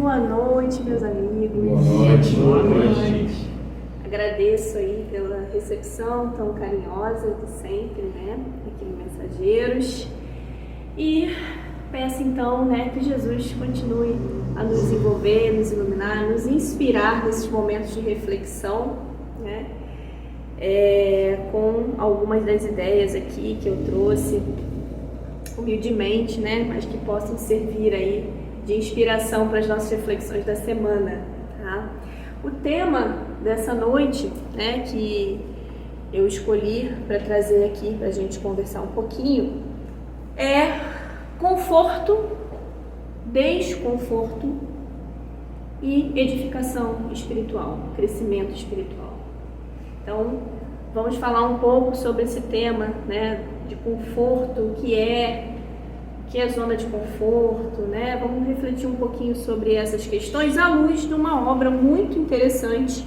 Boa noite, meus amigos. Boa noite. Agradeço aí pela recepção tão carinhosa de sempre, né? Aqui no Mensageiros. E peço então, né, que Jesus continue a nos envolver, nos iluminar, nos inspirar nesses momentos de reflexão, né? Com algumas das ideias aqui que eu trouxe humildemente, né? Mas que possam servir aí de inspiração para as nossas reflexões da semana, tá? O tema dessa noite, né, que eu escolhi para trazer aqui para a gente conversar um pouquinho, é conforto, desconforto e edificação espiritual, crescimento espiritual. Então, vamos falar um pouco sobre esse tema, né, de conforto, o que é zona de conforto, né? Vamos refletir um pouquinho sobre essas questões à luz de uma obra muito interessante,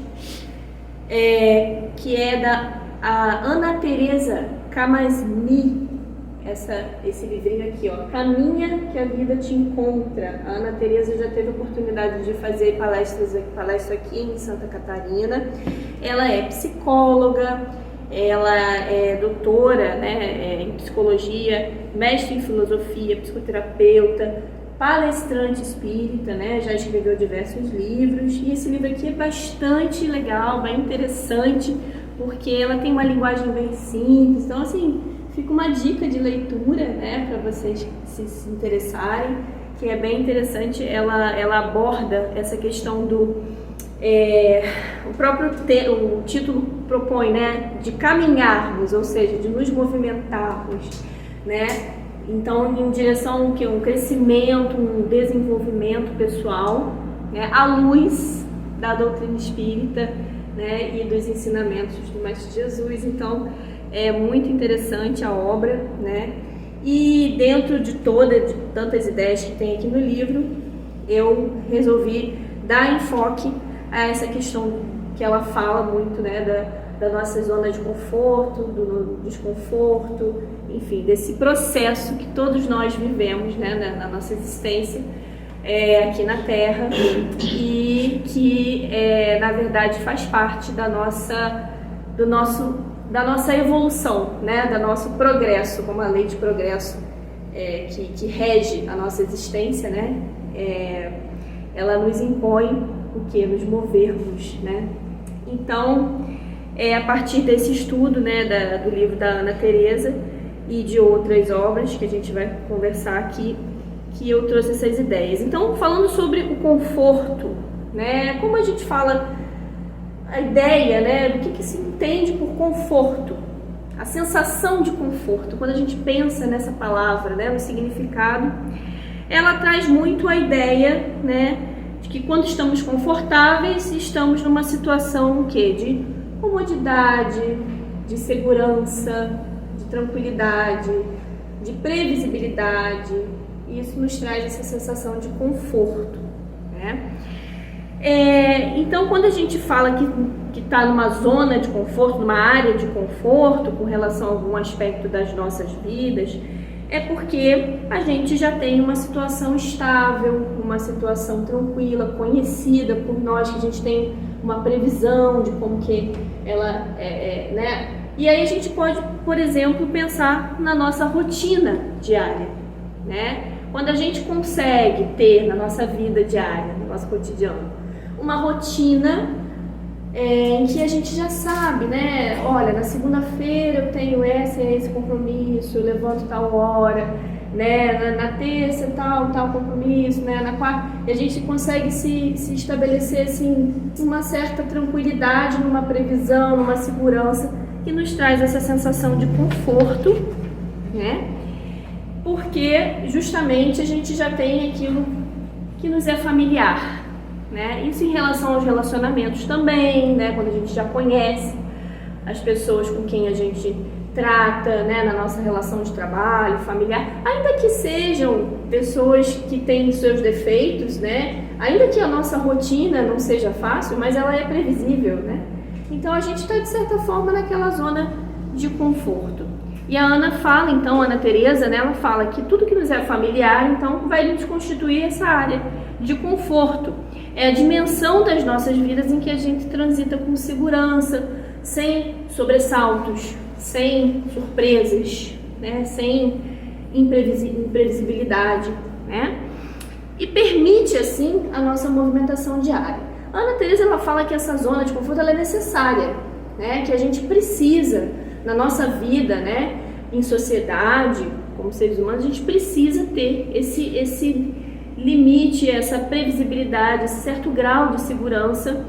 que é da Ana Teresa Camasmi, esse livrinho aqui, ó, Caminha que a Vida Te Encontra. A Ana Teresa já teve a oportunidade de fazer palestra aqui em Santa Catarina. Ela é psicóloga, ela é doutora, né, em psicologia, mestre em filosofia, psicoterapeuta, palestrante espírita, né, já escreveu diversos livros, e esse livro aqui é bastante legal, bem interessante, porque ela tem uma linguagem bem simples. Então, assim, fica uma dica de leitura, né, para vocês se interessarem, que é bem interessante. Ela aborda essa questão do o título propõe, né, de caminharmos, ou seja, de nos movimentarmos, né, então em direção a um crescimento, um desenvolvimento pessoal, né, à luz da doutrina espírita, né, e dos ensinamentos do Mestre Jesus. Então é muito interessante a obra, né, e dentro de tantas ideias que tem aqui no livro, eu resolvi dar enfoque a essa questão que ela fala muito, né, da nossa zona de conforto, do desconforto, enfim, desse processo que todos nós vivemos, né, na nossa existência aqui na Terra, e que na verdade faz parte da nossa evolução, né, do nosso progresso, como a lei de progresso que rege a nossa existência, né, ela nos impõe o que? Nos movermos, né? Então, a partir desse estudo, né, do livro da Ana Teresa e de outras obras que a gente vai conversar aqui, que eu trouxe essas ideias. Então, falando sobre o conforto, né, como a gente fala, a ideia, né, do que se entende por conforto, a sensação de conforto, quando a gente pensa nessa palavra, né, no significado, ela traz muito a ideia, né, de que quando estamos confortáveis, estamos numa situação de comodidade, de segurança, de tranquilidade, de previsibilidade. E isso nos traz essa sensação de conforto, né? Então, quando a gente fala que está numa zona de conforto, numa área de conforto com relação a algum aspecto das nossas vidas, é porque a gente já tem uma situação estável, uma situação tranquila, conhecida por nós, que a gente tem uma previsão de como que ela né? E aí a gente pode, por exemplo, pensar na nossa rotina diária, né? Quando a gente consegue ter na nossa vida diária, no nosso cotidiano, uma rotina em que a gente já sabe, né? Olha, na segunda-feira eu tenho esse compromisso, eu levanto tal hora, né? Na terça tal compromisso, né? Na quarta, e a gente consegue se estabelecer assim uma certa tranquilidade, numa previsão, numa segurança que nos traz essa sensação de conforto, né? Porque justamente a gente já tem aquilo que nos é familiar, né? Isso em relação aos relacionamentos também, né? Quando a gente já conhece as pessoas com quem a gente trata, né? Na nossa relação de trabalho, familiar, ainda que sejam pessoas que têm seus defeitos, né? Ainda que a nossa rotina não seja fácil, mas ela é previsível, né? Então a gente está de certa forma naquela zona de conforto. E a Ana fala, então, a Ana Teresa, né? Ela fala que tudo que nos é familiar, então, vai nos constituir essa área de conforto. É a dimensão das nossas vidas em que a gente transita com segurança, sem sobressaltos, sem surpresas, né? Sem imprevisibilidade, né? E permite assim a nossa movimentação diária. A Ana Teresa, ela fala que essa zona de conforto ela é necessária, né? Que a gente precisa na nossa vida, né? Em sociedade, como seres humanos, a gente precisa ter esse limite, essa previsibilidade, esse certo grau de segurança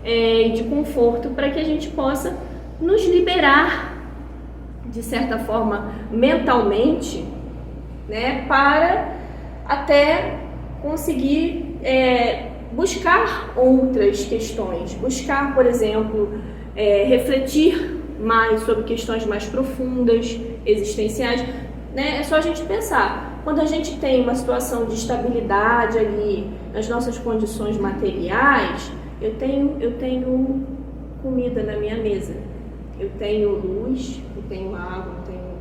e de conforto para que a gente possa nos liberar, de certa forma, mentalmente, né, para até conseguir buscar outras questões, buscar, por exemplo, refletir mais sobre questões mais profundas, existenciais, né? É só a gente pensar, quando a gente tem uma situação de estabilidade ali nas nossas condições materiais, eu tenho comida na minha mesa, eu tenho luz, eu tenho água, eu tenho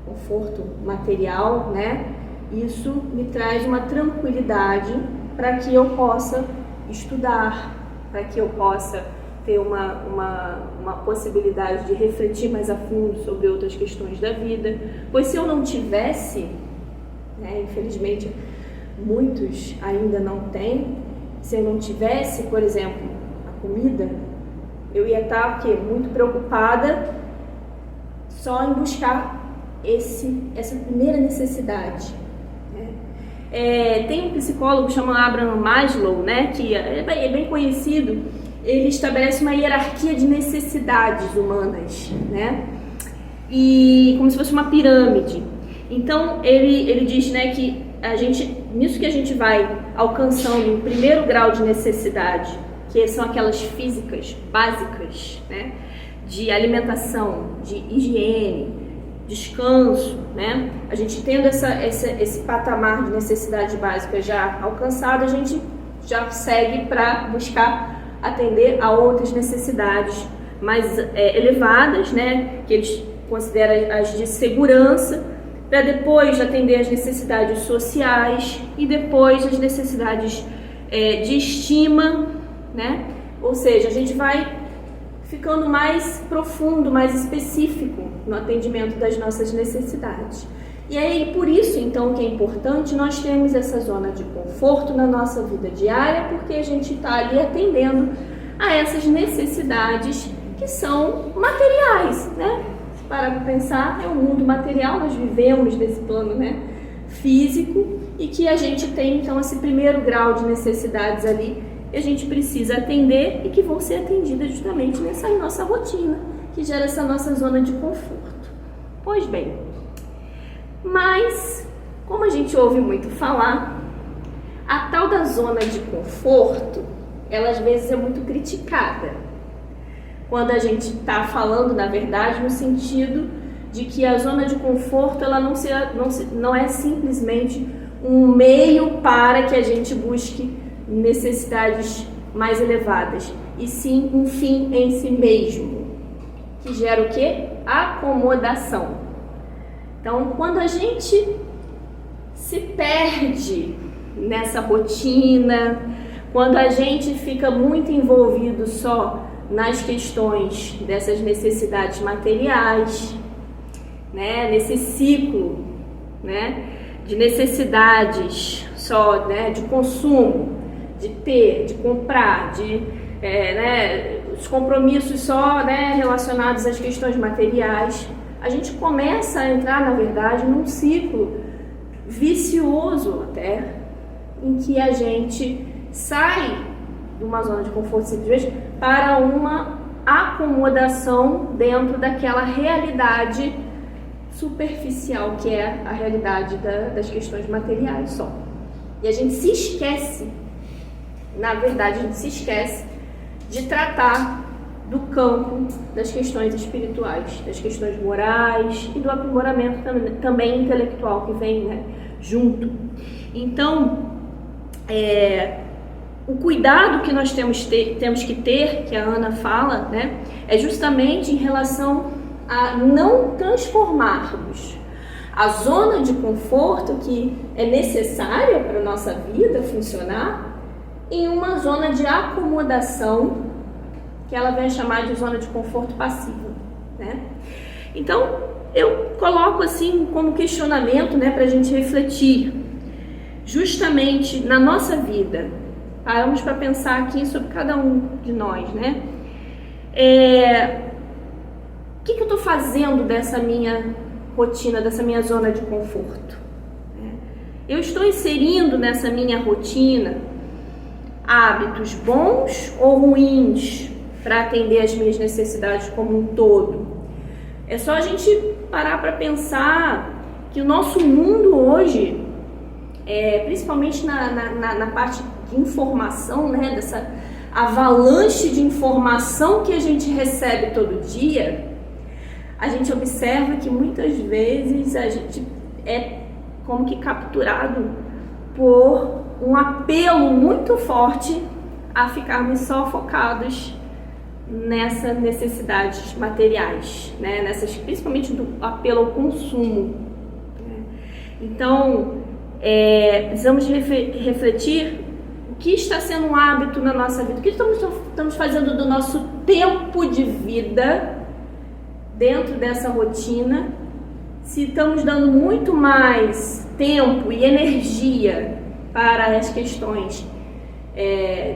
conforto material, né? Isso me traz uma tranquilidade para que eu possa estudar, para que eu possa ter uma possibilidade de refletir mais a fundo sobre outras questões da vida. Pois se eu não tivesse, né, infelizmente muitos ainda não têm, se eu não tivesse, por exemplo, a comida, eu ia estar muito preocupada só em buscar essa primeira necessidade. Tem um psicólogo chamado Abraham Maslow, né, que é bem conhecido. Ele estabelece uma hierarquia de necessidades humanas, né, e como se fosse uma pirâmide. Então ele diz, né, que nisso que a gente vai alcançando o primeiro grau de necessidade, que são aquelas físicas básicas, né, de alimentação, de higiene, descanso, né? A gente tendo esse patamar de necessidade básica já alcançado, a gente já segue para buscar atender a outras necessidades mais elevadas, né? Que eles consideram as de segurança, para depois atender as necessidades sociais e depois as necessidades de estima, né? Ou seja, a gente vai ficando mais profundo, mais específico no atendimento das nossas necessidades. E aí, por isso, então, que é importante nós termos essa zona de conforto na nossa vida diária, porque a gente está ali atendendo a essas necessidades que são materiais, né? Se parar para pensar, é um mundo material, nós vivemos nesse plano, né, físico, e que a gente tem, então, esse primeiro grau de necessidades ali que a gente precisa atender e que vão ser atendidas justamente nessa nossa rotina, que gera essa nossa zona de conforto. Pois bem, mas, como a gente ouve muito falar, a tal da zona de conforto, ela às vezes é muito criticada. Quando a gente está falando, na verdade, no sentido de que a zona de conforto ela não é simplesmente um meio para que a gente busque necessidades mais elevadas, e sim um fim em si mesmo, que gera o quê? Acomodação. Então, quando a gente se perde nessa rotina, quando a gente fica muito envolvido só nas questões dessas necessidades materiais, né, nesse ciclo, né, de necessidades só, né, de consumo, de ter, de comprar, os compromissos só, né, relacionados às questões materiais, a gente começa a entrar, na verdade, num ciclo vicioso até, em que a gente sai de uma zona de conforto simplesmente para uma acomodação dentro daquela realidade superficial que é a realidade das questões materiais só. E a gente se esquece, na verdade, a gente se esquece de tratar do campo das questões espirituais, das questões morais e do aprimoramento também intelectual que vem, né, junto. Então, o cuidado que nós temos que ter, que a Ana fala, né, é justamente em relação a não transformarmos a zona de conforto que é necessária para a nossa vida funcionar, em uma zona de acomodação, que ela vem chamar de zona de conforto passiva, né? Então, eu coloco assim como questionamento, né, para a gente refletir, justamente na nossa vida. Paramos para pensar aqui sobre cada um de nós, né? O que eu estou fazendo dessa minha rotina, dessa minha zona de conforto? Eu estou inserindo nessa minha rotina hábitos bons ou ruins para atender às minhas necessidades como um todo? É só a gente parar para pensar que o nosso mundo hoje, principalmente na parte de informação, né, dessa avalanche de informação que a gente recebe todo dia, a gente observa que muitas vezes a gente é como que capturado por um apelo muito forte a ficarmos só focados nessas necessidades materiais, né? Principalmente do apelo ao consumo. Então, precisamos refletir o que está sendo um hábito na nossa vida, o que estamos fazendo do nosso tempo de vida dentro dessa rotina, se estamos dando muito mais tempo e energia para as questões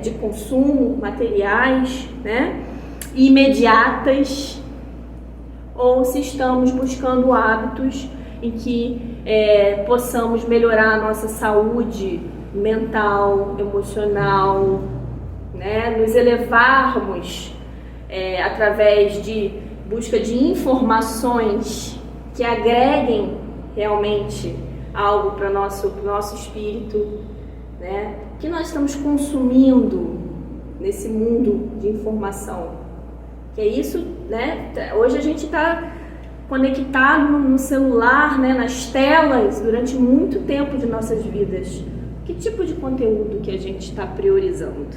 de consumo, materiais, né, imediatas, ou se estamos buscando hábitos em que possamos melhorar a nossa saúde mental, emocional, né, nos elevarmos através de busca de informações que agreguem realmente algo para o nosso espírito, né? Que nós estamos consumindo nesse mundo de informação. Que é isso, né? Hoje a gente está conectado no celular, né? Nas telas, durante muito tempo de nossas vidas. Que tipo de conteúdo que a gente está priorizando,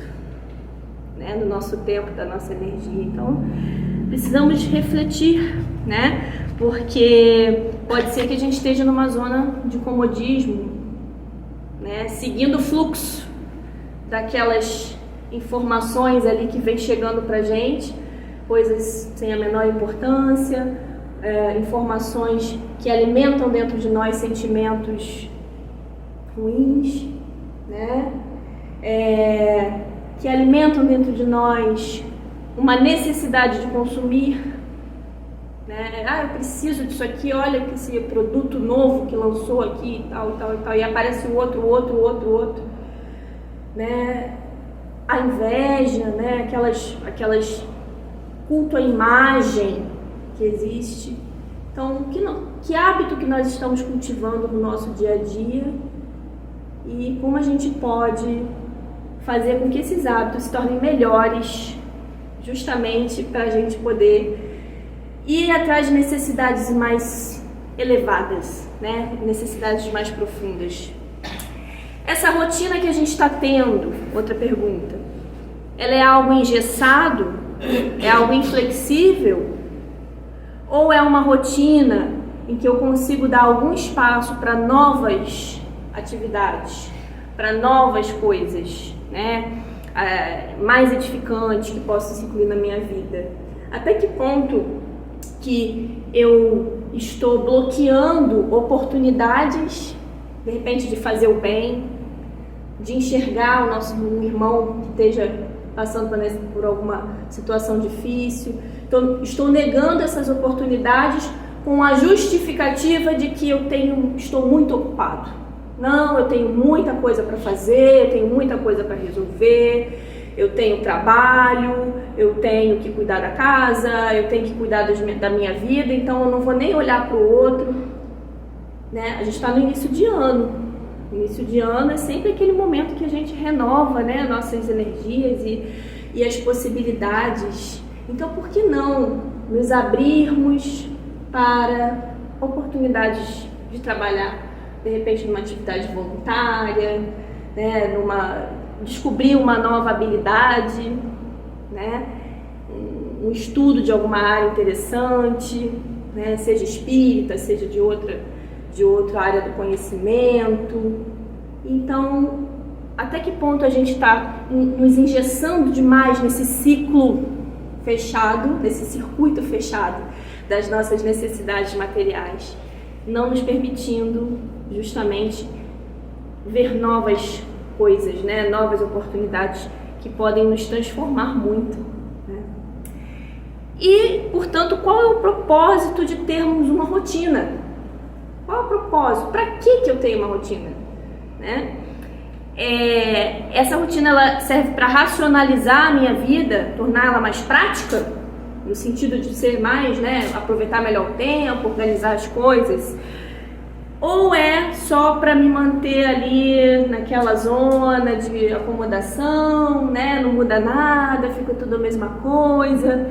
né? No nosso tempo, da nossa energia. Então, precisamos refletir, né? Porque pode ser que a gente esteja numa zona de comodismo, né? Seguindo o fluxo daquelas informações ali que vem chegando pra gente, coisas sem a menor importância, informações que alimentam dentro de nós sentimentos ruins, né? Que alimentam dentro de nós uma necessidade de consumir, né? Eu preciso disso aqui, olha que esse produto novo que lançou aqui e tal, e aparece o outro, né? A inveja, né? Aquelas culto à imagem que existe. Então, que hábito que nós estamos cultivando no nosso dia a dia e como a gente pode fazer com que esses hábitos se tornem melhores, justamente para a gente poder ir atrás de necessidades mais elevadas, né? Necessidades mais profundas. Essa rotina que a gente está tendo, outra pergunta, ela é algo engessado? É algo inflexível? Ou é uma rotina em que eu consigo dar algum espaço para novas atividades, para novas coisas, né? Mais edificantes que possam se incluir na minha vida? Até que ponto que eu estou bloqueando oportunidades, de repente, de fazer o bem, de enxergar o nosso irmão que esteja passando por alguma situação difícil? Então, estou negando essas oportunidades com a justificativa de que estou muito ocupado. Não, eu tenho muita coisa para fazer, eu tenho muita coisa para resolver, eu tenho trabalho, eu tenho que cuidar da casa, eu tenho que cuidar da minha vida, então eu não vou nem olhar para o outro, né? A gente está no início de ano. Início de ano é sempre aquele momento que a gente renova, né, nossas energias e as possibilidades. Então, por que não nos abrirmos para oportunidades de trabalhar, de repente, numa atividade voluntária, né, descobrir uma nova habilidade, né, um estudo de alguma área interessante, né, seja espírita, seja de outra de outra área do conhecimento. Então, até que ponto a gente está nos engessando demais nesse ciclo fechado, nesse circuito fechado das nossas necessidades materiais, não nos permitindo justamente ver novas coisas, né? Novas oportunidades que podem nos transformar muito, né? E, portanto, qual é o propósito de termos uma rotina? Qual é o propósito? Para que eu tenho uma rotina? Né? Essa rotina ela serve para racionalizar a minha vida, torná-la mais prática, no sentido de ser mais, né, aproveitar melhor o tempo, organizar as coisas, ou é só para me manter ali naquela zona de acomodação, né, não muda nada, fica tudo a mesma coisa.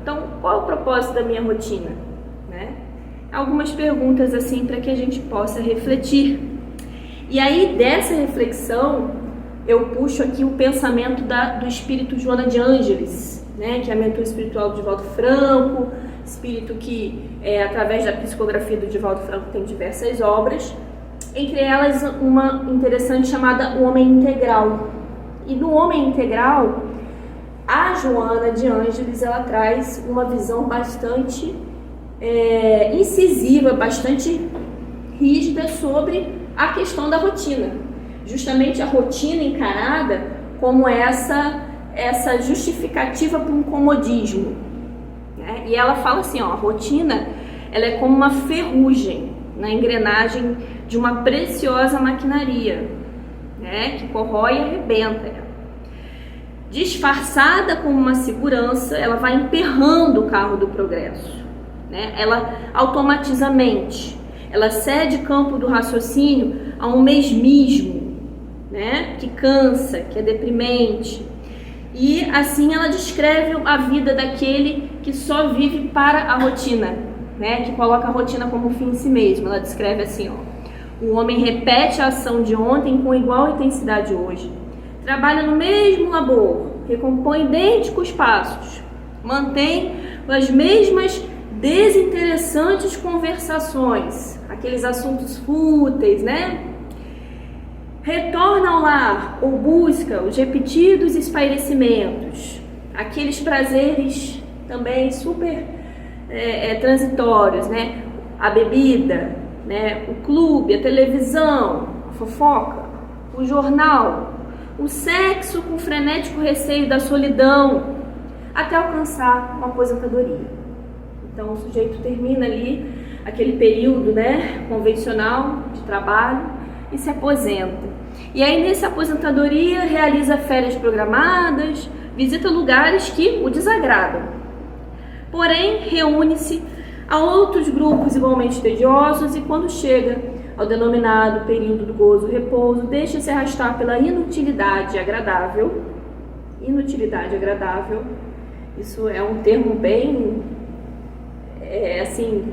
Então, qual é o propósito da minha rotina? Né? Algumas perguntas assim para que a gente possa refletir. E aí, dessa reflexão, eu puxo aqui o pensamento do espírito Joana de Ângeles, né, que é a mentora espiritual do Divaldo Franco, espírito que, através da psicografia do Divaldo Franco, tem diversas obras, entre elas uma interessante chamada O Homem Integral. E no Homem Integral, a Joana de Ângeles, ela traz uma visão bastante incisiva, bastante rígida sobre a questão da rotina, justamente a rotina encarada como essa justificativa para um comodismo, né? E ela fala assim, a rotina ela é como uma ferrugem na engrenagem de uma preciosa maquinaria, né, que corrói e arrebenta. Disfarçada como uma segurança, ela vai emperrando o carro do progresso, né? Ela automatiza a mente. Ela cede campo do raciocínio a um mesmismo, né, que cansa, que é deprimente. E assim ela descreve a vida daquele que só vive para a rotina, né, que coloca a rotina como fim em si mesmo. Ela descreve assim, o homem repete a ação de ontem com igual intensidade hoje. Trabalha no mesmo labor, recompõe idênticos passos, mantém as mesmas desinteressantes conversações, aqueles assuntos fúteis, né? Retorna ao lar ou busca os repetidos espairecimentos, aqueles prazeres também super transitórios, né? A bebida, né? O clube, a televisão, a fofoca, o jornal, o sexo com frenético receio da solidão, até alcançar uma aposentadoria. Então o sujeito termina ali aquele período, né, convencional de trabalho e se aposenta. E aí nessa aposentadoria realiza férias programadas, visita lugares que o desagradam. Porém, reúne-se a outros grupos igualmente tediosos e quando chega ao denominado período do gozo-repouso, deixa-se arrastar pela inutilidade agradável. Inutilidade agradável, isso é um termo bem... assim,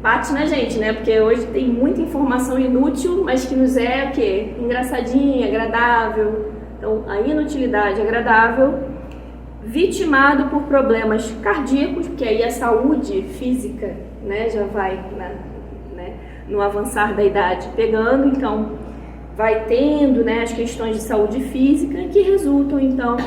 bate na gente, né? Porque hoje tem muita informação inútil, mas que nos é o quê? Engraçadinha, agradável. Então, a inutilidade agradável, vitimado por problemas cardíacos, porque aí a saúde física, né, já vai no avançar da idade pegando, então vai tendo, né, as questões de saúde física que resultam, então,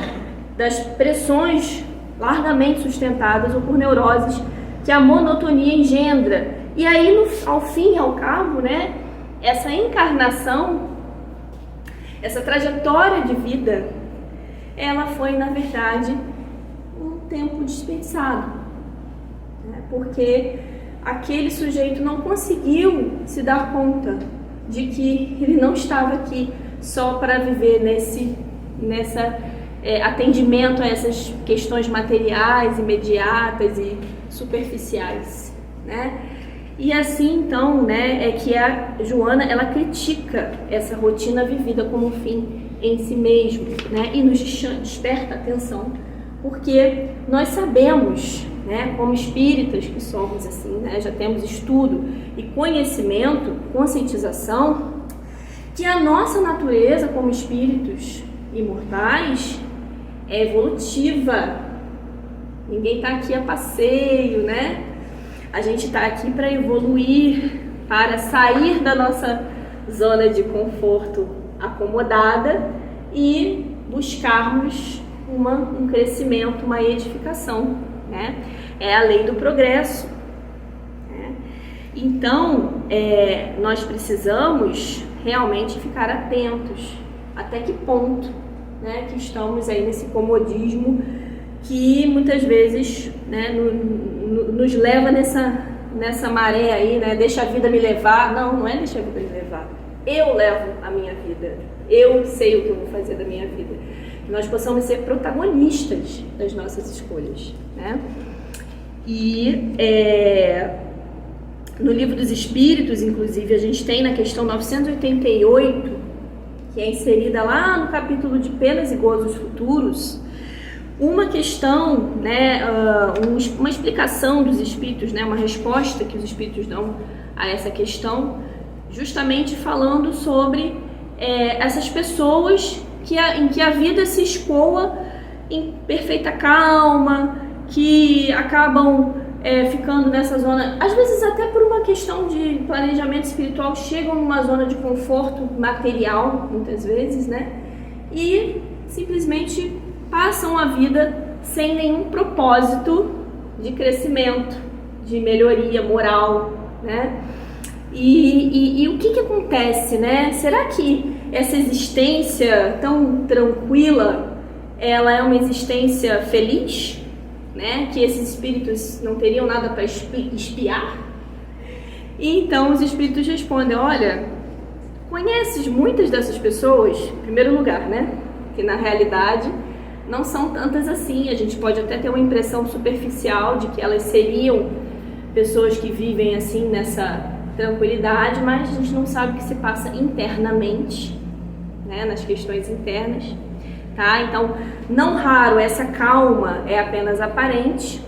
das pressões largamente sustentadas ou por neuroses que a monotonia engendra. E aí, ao fim e ao cabo, né, essa encarnação, essa trajetória de vida, ela foi, na verdade, um tempo desperdiçado, né, porque aquele sujeito não conseguiu se dar conta de que ele não estava aqui só para viver nessa atendimento a essas questões materiais, imediatas e superficiais, né? E assim, então, né, é que a Joana, ela critica essa rotina vivida como um fim em si mesmo, né? E nos desperta atenção, porque nós sabemos, né, como espíritas que somos assim, né, já temos estudo e conhecimento, conscientização, que a nossa natureza como espíritos imortais é evolutiva. Ninguém está aqui a passeio, né? A gente está aqui para evoluir, para sair da nossa zona de conforto acomodada e buscarmos um crescimento, uma edificação, né? É a lei do progresso, né? Então, nós precisamos realmente ficar atentos até que ponto, né, que estamos aí nesse comodismo que muitas vezes, né, nos leva nessa maré aí, né? Deixa a vida me levar. Não é deixa a vida me levar. Eu levo a minha vida. Eu sei o que eu vou fazer da minha vida. Que nós possamos ser protagonistas das nossas escolhas, né? E no Livro dos Espíritos, inclusive, a gente tem na questão 988, que é inserida lá no capítulo de penas e gozos futuros, uma questão, né, uma explicação dos espíritos, né, uma resposta que os espíritos dão a essa questão, justamente falando sobre essas pessoas em que a vida se escoa em perfeita calma, que acabam ficando nessa zona, às vezes até por uma questão de planejamento espiritual, chegam numa zona de conforto material, muitas vezes, né, e simplesmente passam a vida sem nenhum propósito de crescimento, de melhoria moral, né? E o que acontece, né? Será que essa existência tão tranquila, ela é uma existência feliz, né? Que esses espíritos não teriam nada para espiar? E então os espíritos respondem: olha, conheces muitas dessas pessoas? Em primeiro lugar, né? Que na realidade não são tantas assim. A gente pode até ter uma impressão superficial de que elas seriam pessoas que vivem assim nessa tranquilidade, mas a gente não sabe o que se passa internamente, né, nas questões internas, tá? Então, não raro essa calma é apenas aparente,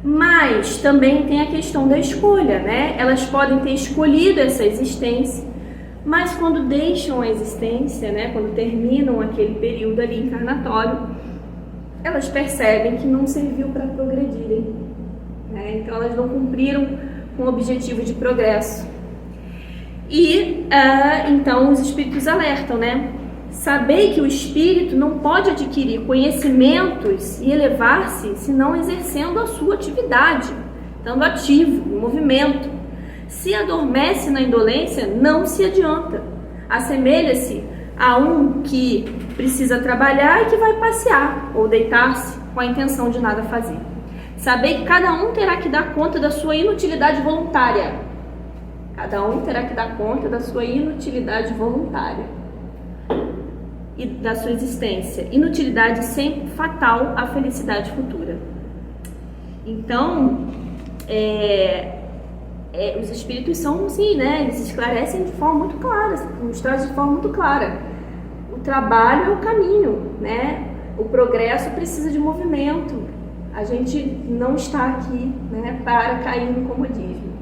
mas também tem a questão da escolha, né? Elas podem ter escolhido essa existência, mas quando deixam a existência, né, quando terminam aquele período ali encarnatório, elas percebem que não serviu para progredirem, né? Então elas não cumpriram com o objetivo de progresso. E então os espíritos alertam, né? Sabei que o espírito não pode adquirir conhecimentos e elevar-se se não exercendo a sua atividade, estando ativo, em movimento. Se adormece na indolência, não se adianta. Assemelha-se a um que precisa trabalhar e que vai passear ou deitar-se com a intenção de nada fazer. Sabei que cada um terá que dar conta da sua inutilidade voluntária. Cada um terá que dar conta da sua inutilidade voluntária e da sua existência. Inutilidade sempre fatal à felicidade futura. Então, os espíritos são, sim, né? Eles esclarecem de forma muito clara, nos trazem de forma muito clara. O trabalho é o caminho, né? O progresso precisa de movimento. A gente não está aqui, né, para cair no comodismo.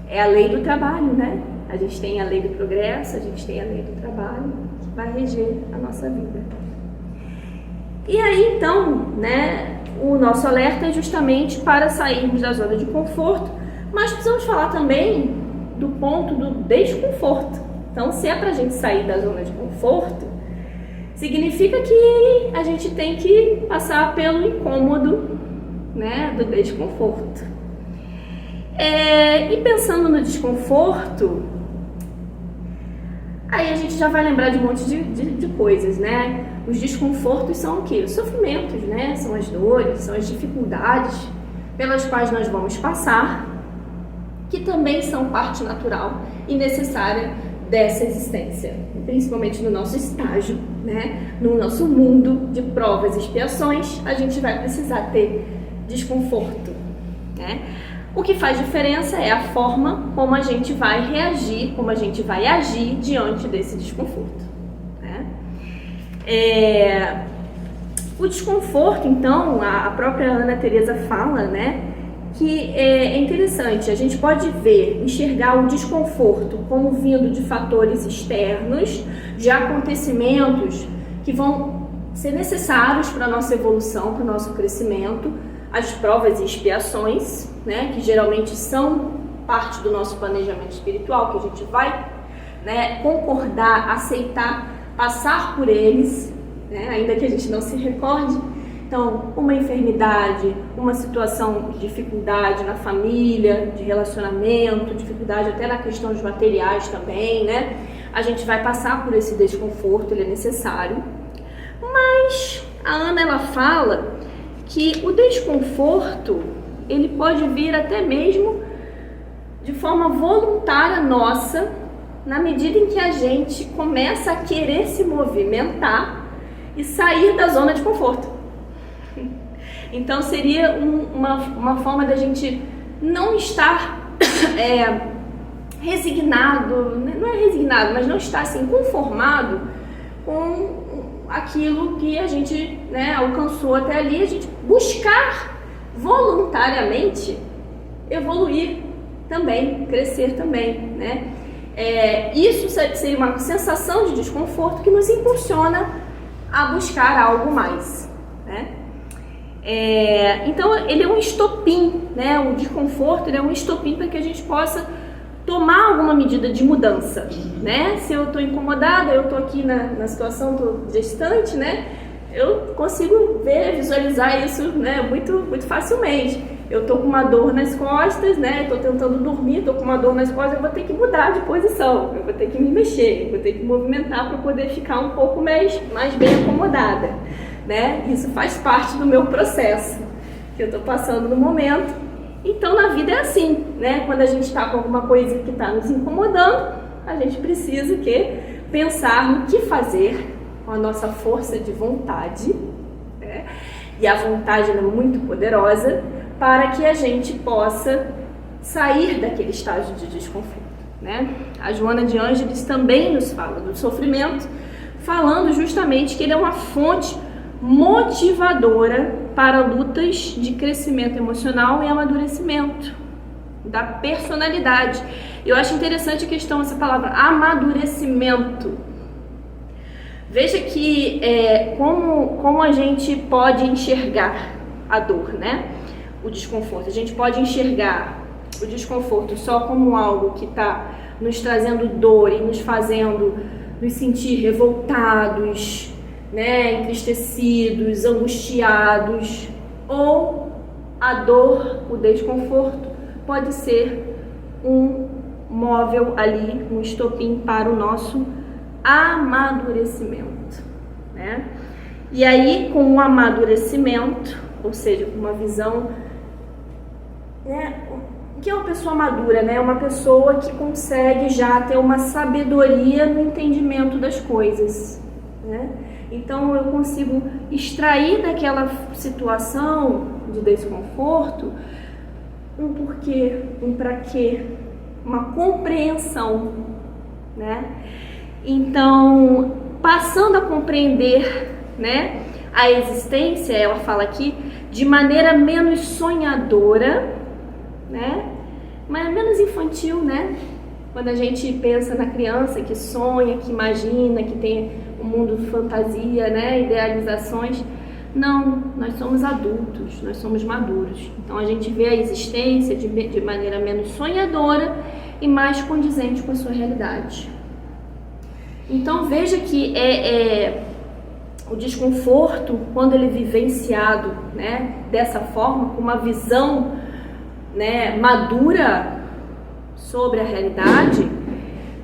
É a lei do trabalho, né? A gente tem a lei do progresso, a gente tem a lei do trabalho que vai reger a nossa vida. E aí, então, né, o nosso alerta é justamente para sairmos da zona de conforto, mas precisamos falar também do ponto do desconforto. Então, se é para a gente sair da zona de conforto, significa que a gente tem que passar pelo incômodo, né, do desconforto. E pensando no desconforto, aí a gente já vai lembrar de um monte de coisas, né? Os desconfortos são o quê? Os sofrimentos, né? São as dores, são as dificuldades pelas quais nós vamos passar, que também são parte natural e necessária dessa existência, principalmente no nosso estágio, né? No nosso mundo de provas e expiações, a gente vai precisar ter desconforto, né? O que faz diferença é a forma como a gente vai reagir, como a gente vai agir diante desse desconforto, né? O desconforto, então, a própria Ana Teresa fala, né, que é interessante, a gente pode enxergar o desconforto como vindo de fatores externos, de acontecimentos que vão ser necessários para a nossa evolução, para o nosso crescimento, as provas e expiações, né, que geralmente são parte do nosso planejamento espiritual, que a gente vai, né, concordar, aceitar, passar por eles, né, ainda que a gente não se recorde. Então, uma enfermidade, uma situação de dificuldade na família, de relacionamento, dificuldade até na questão dos materiais também, né? A gente vai passar por esse desconforto, ele é necessário. Mas a Ana, ela fala que o desconforto, ele pode vir até mesmo de forma voluntária nossa, na medida em que a gente começa a querer se movimentar e sair da zona de conforto. Então seria uma forma da gente não estar resignado, não é resignado, mas não estar assim conformado com aquilo que a gente, né, alcançou até ali, a gente buscar voluntariamente evoluir também, crescer também, né? Isso seria uma sensação de desconforto que nos impulsiona a buscar algo mais, né? Então ele é um estopim, né? O desconforto, ele é um estopim para que a gente possa tomar alguma medida de mudança, né? Se eu estou incomodada, eu estou aqui na situação, estou gestante, né? Eu consigo visualizar isso, né, muito, muito facilmente. Eu estou com uma dor nas costas, né? Estou tentando dormir, estou com uma dor nas costas, eu vou ter que mudar de posição, eu vou ter que me mexer, eu vou ter que movimentar para poder ficar um pouco mais bem acomodada, né? Isso faz parte do meu processo que eu estou passando no momento. Então na vida é assim, né? Quando a gente está com alguma coisa que está nos incomodando, a gente precisa pensar no que fazer com a nossa força de vontade, né? E a vontade é muito poderosa para que a gente possa sair daquele estágio de desconforto, né? A Joana de Ângeles também nos fala do sofrimento, falando justamente que ele é uma fonte motivadora para lutas de crescimento emocional e amadurecimento da personalidade. Eu acho interessante a questão, essa palavra amadurecimento. Veja que como a gente pode enxergar a dor, né? O desconforto. A gente pode enxergar o desconforto só como algo que está nos trazendo dor e nos fazendo nos sentir revoltados, né, entristecidos, angustiados, ou a dor, o desconforto pode ser um móvel ali, um estopim para o nosso amadurecimento, né? E aí, com o amadurecimento, ou seja, com uma visão, né, que é uma pessoa madura, né? Uma pessoa que consegue já ter uma sabedoria no entendimento das coisas, né? Então eu consigo extrair daquela situação de desconforto um porquê, um para quê, uma compreensão, né? Então, passando a compreender, né, a existência, ela fala aqui, de maneira menos sonhadora, né? Mas menos infantil, né? Quando a gente pensa na criança que sonha, que imagina, que tem um mundo de fantasia, né? Idealizações. Não, nós somos adultos, nós somos maduros. Então a gente vê a existência de maneira menos sonhadora e mais condizente com a sua realidade. Então veja que o desconforto, quando ele é vivenciado, né, dessa forma, com uma visão, né, madura sobre a realidade,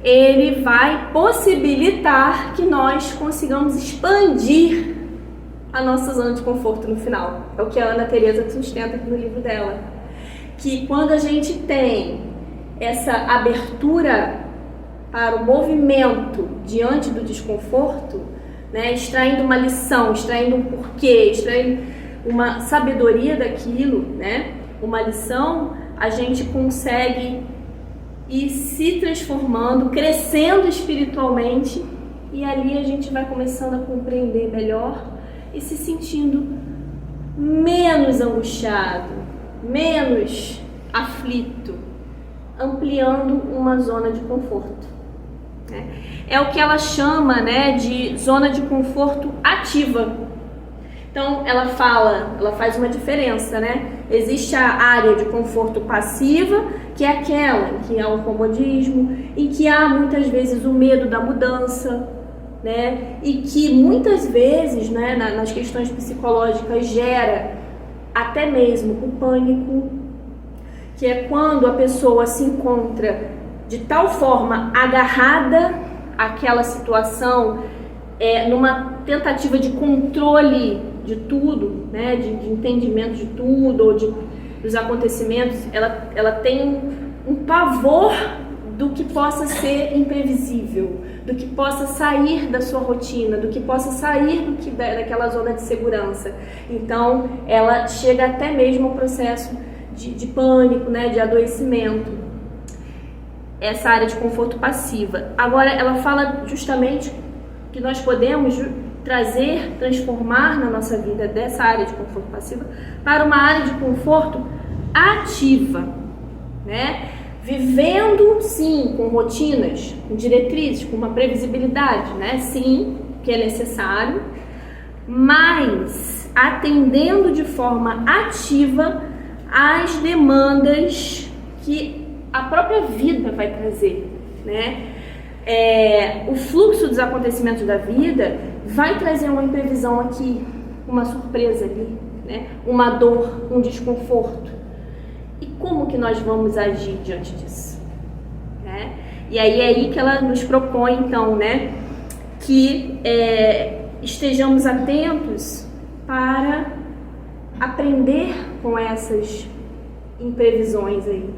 ele vai possibilitar que nós consigamos expandir a nossa zona de conforto no final. É o que a Ana Teresa sustenta aqui no livro dela. Que quando a gente tem essa abertura para o movimento diante do desconforto, né, extraindo uma lição, extraindo um porquê, extraindo uma sabedoria daquilo, né, uma lição, a gente consegue ir se transformando, crescendo espiritualmente, e ali a gente vai começando a compreender melhor e se sentindo menos angustiado, menos aflito, ampliando uma zona de conforto. É o que ela chama, né, de zona de conforto ativa. Então, ela faz uma diferença, né? Existe a área de conforto passiva, que é aquela em que há o comodismo, em que há muitas vezes o medo da mudança, né? E que muitas vezes, né, nas questões psicológicas gera até mesmo o pânico, que é quando a pessoa se encontra de tal forma agarrada àquela situação, numa tentativa de controle de tudo, né, de entendimento de tudo, ou dos acontecimentos, ela tem um pavor do que possa ser imprevisível, do que possa sair da sua rotina, do que possa sair daquela zona de segurança. Então, ela chega até mesmo ao processo de pânico, né, de adoecimento. Essa área de conforto passiva. Agora, ela fala justamente que nós podemos transformar na nossa vida dessa área de conforto passiva para uma área de conforto ativa, né? Vivendo, sim, com rotinas, com diretrizes, com uma previsibilidade, né? Sim, que é necessário, mas atendendo de forma ativa às demandas que a própria vida vai trazer, né? O fluxo dos acontecimentos da vida vai trazer uma imprevisão aqui, uma surpresa ali, né? Uma dor, um desconforto. E como que nós vamos agir diante disso? Né? E aí é aí que ela nos propõe, então, né, que estejamos atentos para aprender com essas imprevisões aí.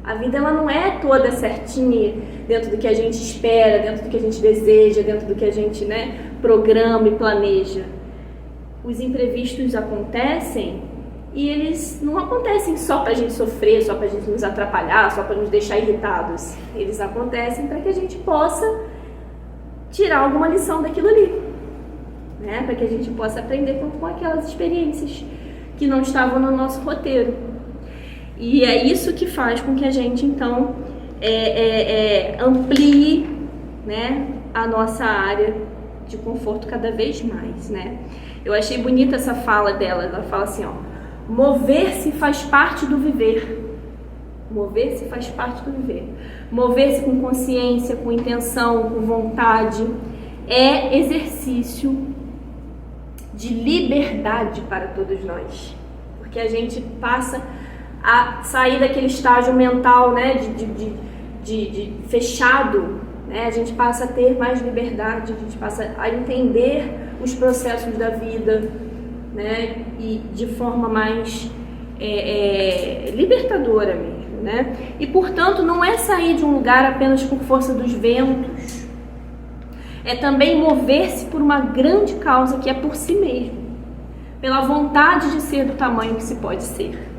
A vida, ela não é toda certinha dentro do que a gente espera, dentro do que a gente deseja, dentro do que a gente, né, programa e planeja. Os imprevistos acontecem e eles não acontecem só para a gente sofrer, só para a gente nos atrapalhar, só para nos deixar irritados. Eles acontecem para que a gente possa tirar alguma lição daquilo ali, né? Para que a gente possa aprender com aquelas experiências que não estavam no nosso roteiro. E é isso que faz com que a gente, então, amplie, né, a nossa área de conforto cada vez mais, né? Eu achei bonita essa fala dela. Ela fala assim, ó: mover-se faz parte do viver. Mover-se faz parte do viver. Mover-se com consciência, com intenção, com vontade, é exercício de liberdade para todos nós. Porque a gente passa a sair daquele estágio mental, né, de fechado, né? A gente passa a ter mais liberdade, a gente passa a entender os processos da vida, né, e de forma mais libertadora mesmo, né? E portanto não é sair de um lugar apenas por força dos ventos, é também mover-se por uma grande causa que é por si mesmo, pela vontade de ser do tamanho que se pode ser.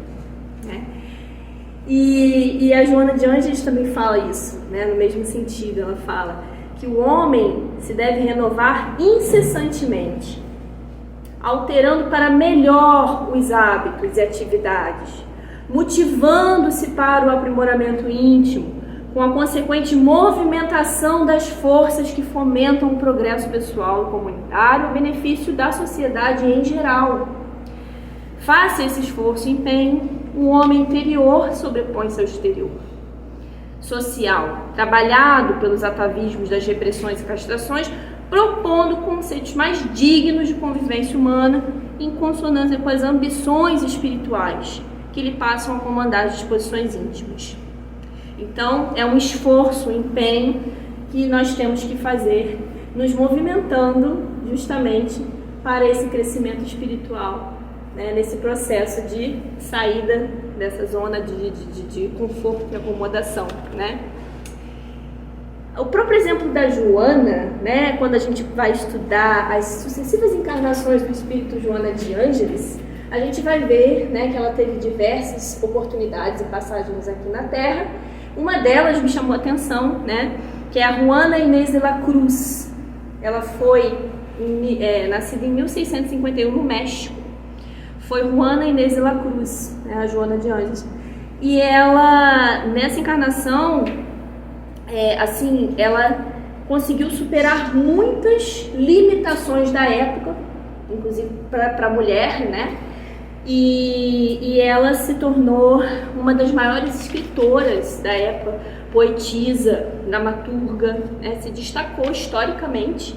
E a Joana de Ângeles também fala isso, né, no mesmo sentido. Ela fala que o homem se deve renovar incessantemente, alterando para melhor os hábitos e atividades, motivando-se para o aprimoramento íntimo, com a consequente movimentação das forças que fomentam o progresso pessoal e comunitário, o benefício da sociedade em geral. Faça esse esforço e empenho, o homem interior sobrepõe-se ao exterior. Social, trabalhado pelos atavismos das repressões e castrações, propondo conceitos mais dignos de convivência humana, em consonância com as ambições espirituais que lhe passam a comandar as disposições íntimas. Então, é um esforço, um empenho que nós temos que fazer, nos movimentando justamente para esse crescimento espiritual, né, nesse processo de saída dessa zona de conforto e acomodação, né? O próprio exemplo da Joana, né, quando a gente vai estudar as sucessivas encarnações do espírito Joana de Ângeles, a gente vai ver, né, que ela teve diversas oportunidades e passagens aqui na Terra. Uma delas me chamou a atenção, né, que é a Juana Inés de la Cruz. Ela foi nascida em 1651 no México. Foi Juana Inés de la Cruz, né, a Joana de Ângeles. E ela, nessa encarnação, ela conseguiu superar muitas limitações da época, inclusive para a mulher, né? E ela se tornou uma das maiores escritoras da época, poetisa, dramaturga, né? Se destacou historicamente,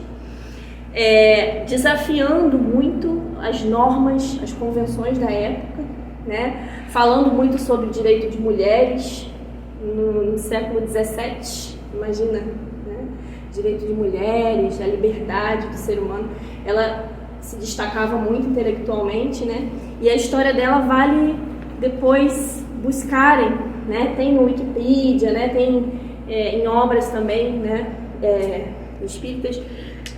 desafiando muito as normas, as convenções da época, né? Falando muito sobre o direito de mulheres no século XVII, imagina, né? Direito de mulheres, a liberdade do ser humano. Ela se destacava muito intelectualmente, né? E a história dela vale depois buscarem, né? Tem no Wikipedia, né? Tem em obras também, né? Espíritas,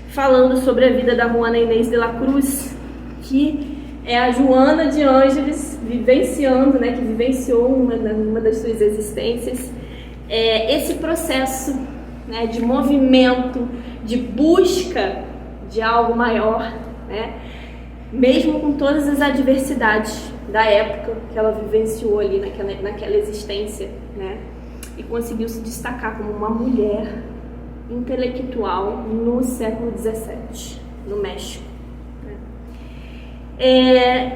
falando sobre a vida da Juana Inês de la Cruz, que é a Joana de Ângeles vivenciando, né? Que vivenciou uma das suas existências, esse processo, né? De movimento, de busca de algo maior, né? Mesmo com todas as adversidades da época que ela vivenciou ali naquela existência, né? E conseguiu se destacar como uma mulher intelectual no século XVII, no México, né?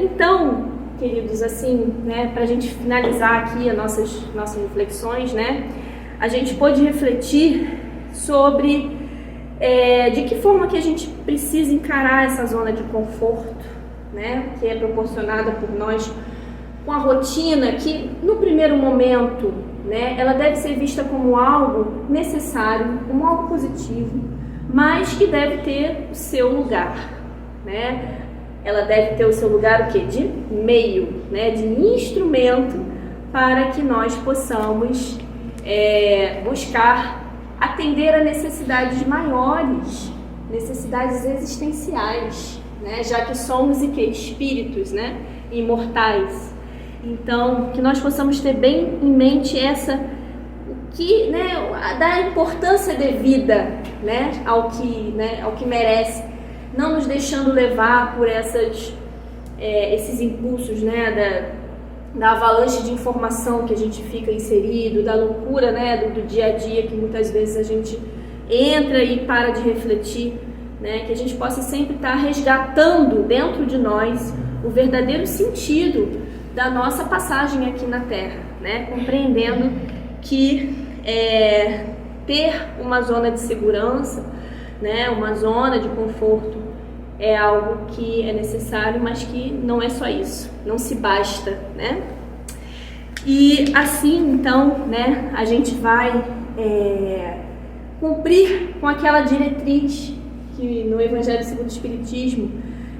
Então, queridos, assim, né, para a gente finalizar aqui as nossas reflexões, né? A gente pode refletir sobre de que forma que a gente precisa encarar essa zona de conforto, né, que é proporcionada por nós com a rotina, que no primeiro momento, né, ela deve ser vista como algo necessário, como algo positivo, mas que deve ter o seu lugar, né? Ela deve ter o seu lugar o quê? De meio, né, de instrumento para que nós possamos buscar atender a necessidades maiores, necessidades existenciais, né? Já que somos espíritos, né? Imortais. Então, que nós possamos ter bem em mente dar importância devida, né? Ao que merece, não nos deixando levar por esses impulsos, né? Da avalanche de informação que a gente fica inserido, da loucura, né, do dia a dia, que muitas vezes a gente entra e para de refletir, né, que a gente possa sempre estar resgatando dentro de nós o verdadeiro sentido da nossa passagem aqui na Terra, né, compreendendo que ter uma zona de segurança, né, uma zona de conforto é algo que é necessário, mas que não é só isso, não se basta, né? E assim, então, né, a gente vai cumprir com aquela diretriz que no Evangelho segundo o Espiritismo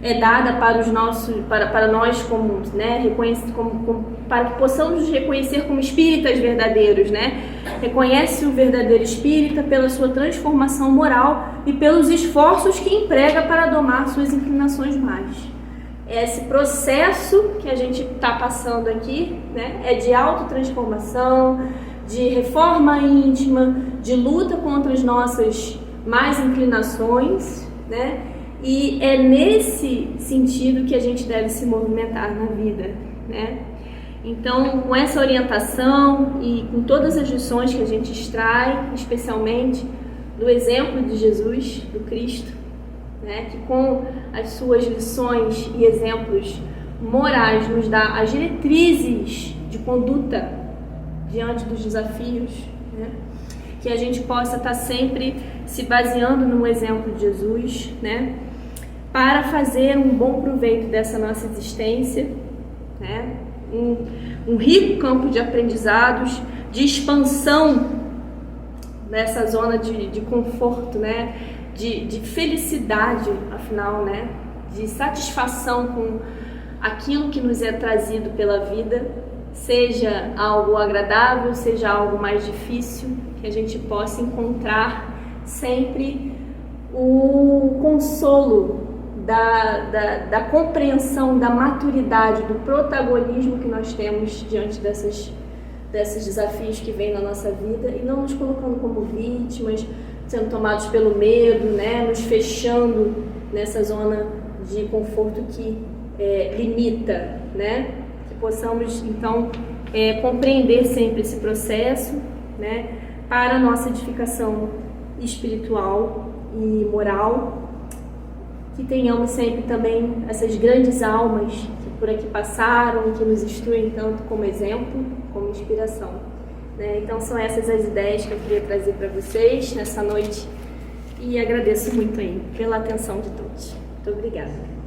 é dada para nós como, né, para que possamos nos reconhecer como espíritas verdadeiros, né? Reconhece o verdadeiro espírita pela sua transformação moral e pelos esforços que emprega para domar suas inclinações más. Esse processo que a gente está passando aqui, né, é de autotransformação, de reforma íntima, de luta contra as nossas más inclinações, né? E é nesse sentido que a gente deve se movimentar na vida, né? Então, com essa orientação e com todas as lições que a gente extrai, especialmente do exemplo de Jesus, do Cristo, né, que com as suas lições e exemplos morais nos dá as diretrizes de conduta diante dos desafios, né, que a gente possa estar sempre se baseando no exemplo de Jesus, né, para fazer um bom proveito dessa nossa existência, né, um rico campo de aprendizados, de expansão nessa zona de conforto, né, de felicidade, afinal, né, de satisfação com aquilo que nos é trazido pela vida, seja algo agradável, seja algo mais difícil, que a gente possa encontrar sempre o consolo da compreensão, da maturidade, do protagonismo que nós temos diante desses desafios que vêm na nossa vida, e não nos colocando como vítimas, sendo tomados pelo medo, né, nos fechando nessa zona de conforto que limita, né, que possamos então compreender sempre esse processo, né, para a nossa edificação espiritual e moral, que tenhamos sempre também essas grandes almas que por aqui passaram, que nos instruem tanto como exemplo, como inspiração, né? Então são essas as ideias que eu queria trazer para vocês nessa noite e agradeço muito aí pela atenção de todos. Muito obrigada.